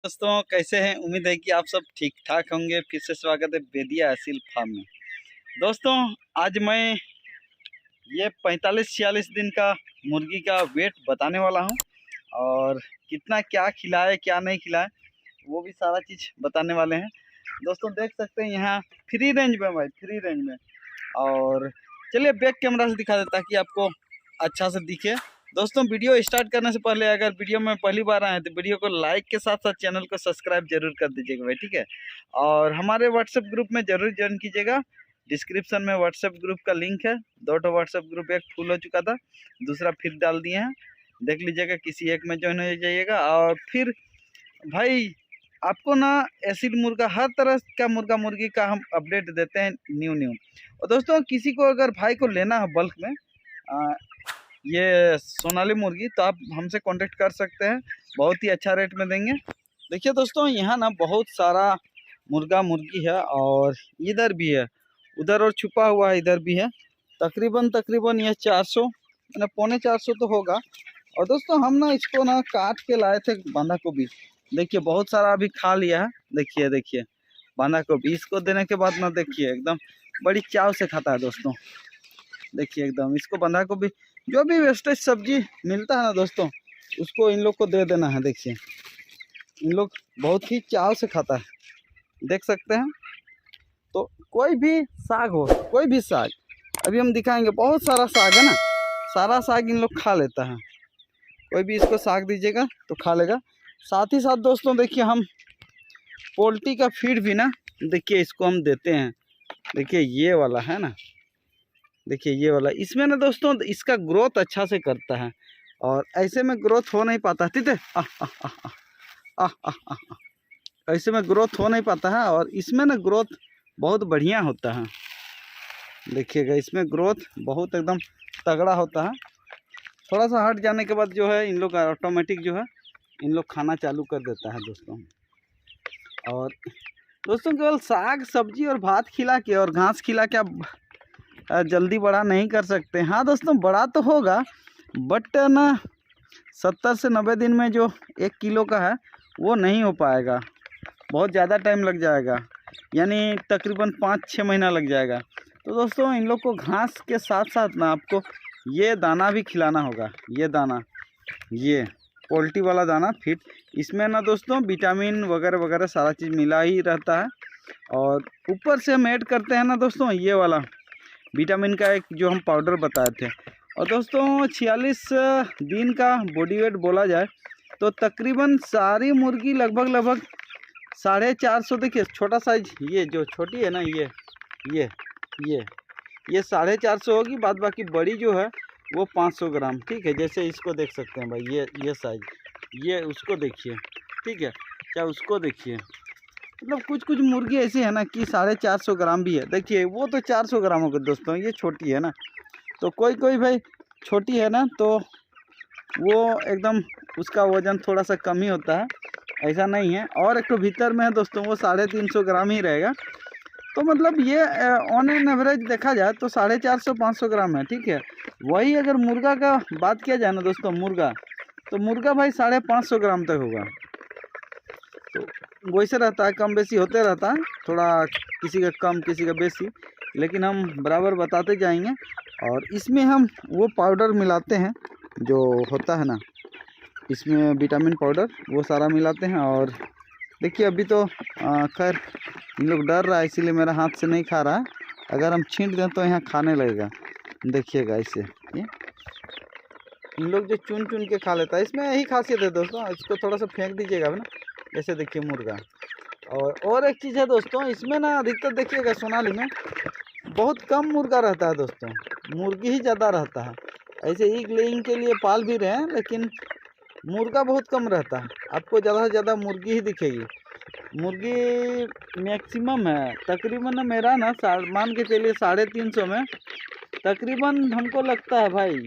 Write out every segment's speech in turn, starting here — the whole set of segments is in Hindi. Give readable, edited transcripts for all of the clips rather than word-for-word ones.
दोस्तों कैसे हैं। उम्मीद है कि आप सब ठीक ठाक होंगे। फिर से स्वागत है बेदिया असील फार्म में। दोस्तों आज मैं ये 45-46 दिन का मुर्गी का वेट बताने वाला हूं और कितना क्या खिलाए क्या नहीं खिलाए वो भी सारा चीज़ बताने वाले हैं। दोस्तों देख सकते हैं यहाँ फ्री रेंज में भाई, फ्री रेंज में। और चलिए बैक कैमरा से दिखा देता कि आपको अच्छा से दिखे। दोस्तों वीडियो स्टार्ट करने से पहले अगर वीडियो में पहली बार आए तो वीडियो को लाइक के साथ साथ चैनल को सब्सक्राइब जरूर कर दीजिएगा भाई, ठीक है। और हमारे व्हाट्सएप ग्रुप में जरूर ज्वाइन कीजिएगा। डिस्क्रिप्शन में व्हाट्सएप ग्रुप का लिंक है। 2 व्हाट्सएप ग्रुप, एक फुल हो चुका था, दूसरा फिर डाल दिए हैं, देख लीजिएगा, किसी एक में ज्वाइन हो जाइएगा। और फिर भाई आपको ना एसिड मुर्गा, हर तरह का मुर्गा मुर्गी का हम अपडेट देते हैं न्यू। और दोस्तों किसी को अगर भाई को लेना है बल्क में ये सोनाली मुर्गी, तो आप हमसे कांटेक्ट कर सकते हैं, बहुत ही अच्छा रेट में देंगे। देखिए दोस्तों यहाँ ना बहुत सारा मुर्गा मुर्गी है और इधर भी है, उधर और छुपा हुआ है, इधर भी है। तकरीबन यह 400 मैंने 450 तो होगा। और दोस्तों हम ना इसको ना काट के लाए थे बांधा गोभी। देखिए बहुत सारा अभी खा लिया है। देखिए बांधा गोभी इसको देने के बाद ना देखिए एकदम बड़ी चाव से खाता है दोस्तों। देखिए एकदम इसको बांधा गोभी जो भी वेस्टेज सब्जी मिलता है ना दोस्तों उसको इन लोग को दे देना है। देखिए इन लोग बहुत ही चाव से खाता है, देख सकते हैं। तो कोई भी साग हो, कोई भी साग अभी हम दिखाएंगे, बहुत सारा साग है ना, सारा साग इन लोग खा लेता है। कोई भी इसको साग दीजिएगा तो खा लेगा। साथ ही साथ दोस्तों देखिए हम पोल्ट्री का फीड भी ना देखिए इसको हम देते हैं। देखिए ये वाला है ना, देखिए ये वाला, इसमें ना दोस्तों इसका ग्रोथ अच्छा से करता है और ऐसे में ग्रोथ हो नहीं पाता। ठीक है, ऐसे में ग्रोथ हो नहीं पाता है और इसमें ना ग्रोथ बहुत बढ़िया होता है। देखिएगा इसमें ग्रोथ बहुत एकदम तगड़ा होता है। थोड़ा सा हट जाने के बाद जो है इन लोग ऑटोमेटिक जो है इन लोग खाना चालू कर देता है दोस्तों। और दोस्तों केवल साग सब्जी और भात खिला के और घास खिला के आप जल्दी बड़ा नहीं कर सकते। हाँ दोस्तों बड़ा तो होगा, बट ना 70 से 90 दिन में जो 1 किलो का है वो नहीं हो पाएगा, बहुत ज़्यादा टाइम लग जाएगा, यानी तकरीबन 5-6 महीना लग जाएगा। तो दोस्तों इन लोग को घास के साथ साथ ना आपको ये दाना भी खिलाना होगा। ये दाना, ये पोल्ट्री वाला दाना फिट, इसमें ना दोस्तों विटामिन वगैरह वगैरह सारा चीज़ मिला ही रहता है। और ऊपर से हम ऐड करते हैं ना दोस्तों ये वाला विटामिन का एक जो हम पाउडर बताए थे। और दोस्तों 46 दिन का बॉडी वेट बोला जाए तो तकरीबन सारी मुर्गी लगभग 450। देखिए छोटा साइज ये जो छोटी है ना, ये 450 होगी, बाद बाकी बड़ी जो है वो 500 ग्राम। ठीक है, जैसे इसको देख सकते हैं भाई, ये साइज, ये उसको देखिए, ठीक है, क्या उसको देखिए। मतलब कुछ मुर्गी ऐसी है ना कि 450 ग्राम भी है। देखिए वो तो 400 ग्राम होगा दोस्तों, ये छोटी है ना। तो कोई भाई छोटी है ना तो वो एकदम उसका वज़न थोड़ा सा कम ही होता है, ऐसा नहीं है। और एक तो भीतर में है दोस्तों वो 350 ग्राम ही रहेगा। तो मतलब ये ऑन एन एवरेज देखा जाए तो 450-500 ग्राम है। ठीक है, वही अगर मुर्गा का बात किया जाए ना दोस्तों, मुर्गा भाई 550 ग्राम तक होगा। तो वैसे रहता है, कम बेसी होते रहता है, थोड़ा किसी का कम किसी का बेसी, लेकिन हम बराबर बताते जाएंगे। और इसमें हम वो पाउडर मिलाते हैं जो होता है ना, इसमें विटामिन पाउडर वो सारा मिलाते हैं। और देखिए अभी तो खैर इन लोग डर रहा है इसीलिए मेरा हाथ से नहीं खा रहा है। अगर हम छींट दें तो यहाँ खाने लगेगा। देखिएगा इसे, ये इन लोग जो चुन के खा लेता है, इसमें यही खासियत है दोस्तों। इसको थोड़ा सा फेंक दीजिएगा ना, जैसे देखिए मुर्गा। और एक चीज़ है दोस्तों, इसमें ना अधिकतर देखिएगा सोनाली में बहुत कम मुर्गा रहता है दोस्तों, मुर्गी ही ज़्यादा रहता है। ऐसे ईग लेइंग के लिए पाल भी रहे हैं लेकिन मुर्गा बहुत कम रहता है। आपको ज़्यादा से ज़्यादा मुर्गी ही दिखेगी। मुर्गी मैक्सिमम है तकरीबन, मेरा ना मान के चलिए 350 में तकरीबन हमको लगता है भाई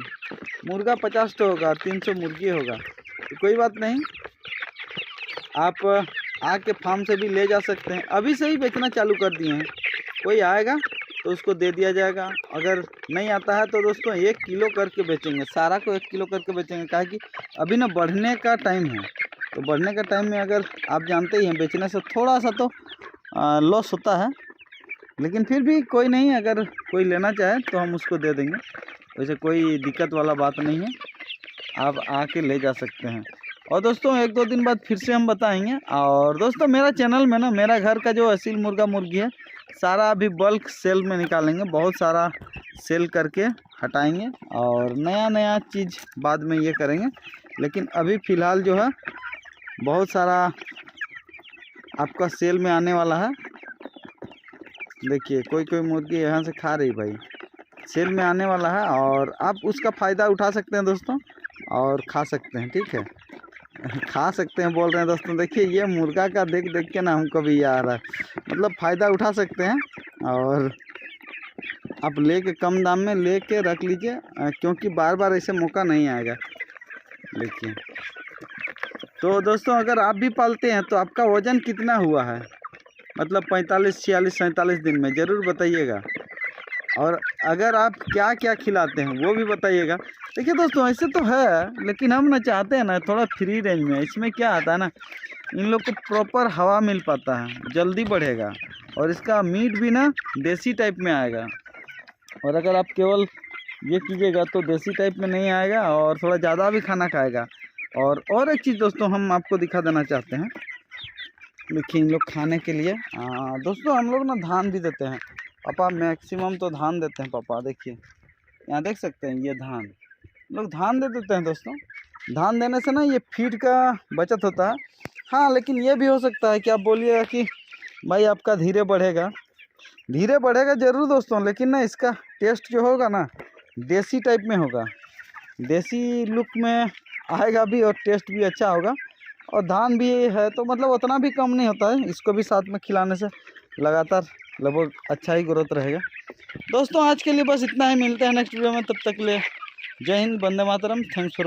मुर्गा 50 तो होगा, 300 मुर्गी होगा। तो कोई बात नहीं, आप आके फार्म से भी ले जा सकते हैं। अभी से ही बेचना चालू कर दिए हैं, कोई आएगा तो उसको दे दिया जाएगा। अगर नहीं आता है तो दोस्तों 1 किलो करके बेचेंगे, सारा को 1 किलो करके बेचेंगे, क्या कि अभी ना बढ़ने का टाइम है। तो बढ़ने का टाइम में अगर आप जानते ही हैं बेचने से थोड़ा सा तो लॉस होता है, लेकिन फिर भी कोई नहीं, अगर कोई लेना चाहे तो हम उसको दे देंगे। वैसे कोई दिक्कत वाला बात नहीं है, आप आके ले जा सकते हैं। और दोस्तों 1-2 दिन बाद फिर से हम बताएंगे। और दोस्तों मेरा चैनल में ना मेरा घर का जो असील मुर्गा मुर्गी है सारा अभी बल्क सेल में निकालेंगे, बहुत सारा सेल करके हटाएंगे और नया नया चीज़ बाद में ये करेंगे। लेकिन अभी फ़िलहाल जो है बहुत सारा आपका सेल में आने वाला है। देखिए कोई कोई मुर्गी यहाँ से खा रही भाई, सेल में आने वाला है और आप उसका फ़ायदा उठा सकते हैं दोस्तों और खा सकते हैं। ठीक है खा सकते हैं बोल रहे हैं दोस्तों। देखिए ये मुर्गा का देख देख के ना हमको भी ये आ रहा है, मतलब फ़ायदा उठा सकते हैं और आप लेके कम दाम में लेके रख लीजिए, क्योंकि बार बार ऐसे मौका नहीं आएगा। देखिए तो दोस्तों अगर आप भी पालते हैं तो आपका वज़न कितना हुआ है, मतलब 45, 46, 47 दिन में, ज़रूर बताइएगा। और अगर आप क्या क्या खिलाते हैं वो भी बताइएगा। देखिए दोस्तों ऐसे तो है, लेकिन हम ना चाहते हैं ना थोड़ा फ्री रेंज में। इसमें क्या आता है ना, इन लोग को प्रॉपर हवा मिल पाता है, जल्दी बढ़ेगा और इसका मीट भी ना देसी टाइप में आएगा। और अगर आप केवल ये कीजिएगा तो देसी टाइप में नहीं आएगा और थोड़ा ज़्यादा भी खाना खाएगा। और एक चीज़ दोस्तों हम आपको दिखा देना चाहते हैं। देखिए इन लोग खाने के लिए दोस्तों हम लोग ना धान भी देते हैं। पापा मैक्सिमम तो धान देते हैं। पापा देखिए यहाँ देख सकते हैं, ये धान लोग धान दे देते हैं दोस्तों। धान देने से ना ये फीड का बचत होता है। हाँ लेकिन ये भी हो सकता है कि आप बोलिएगा कि भाई आपका धीरे बढ़ेगा ज़रूर दोस्तों, लेकिन ना इसका टेस्ट जो होगा ना देसी टाइप में होगा, देसी लुक में आएगा भी और टेस्ट भी अच्छा होगा। और धान भी है तो मतलब उतना भी कम नहीं होता है, इसको भी साथ में खिलाने से लगातार लगभग अच्छा ही ग्रोथ रहेगा। दोस्तों आज के लिए बस इतना ही, मिलते हैं नेक्स्ट वीडियो में, तब तक के लिए जय हिंद, वंदे मातरम, थैंक्स फॉर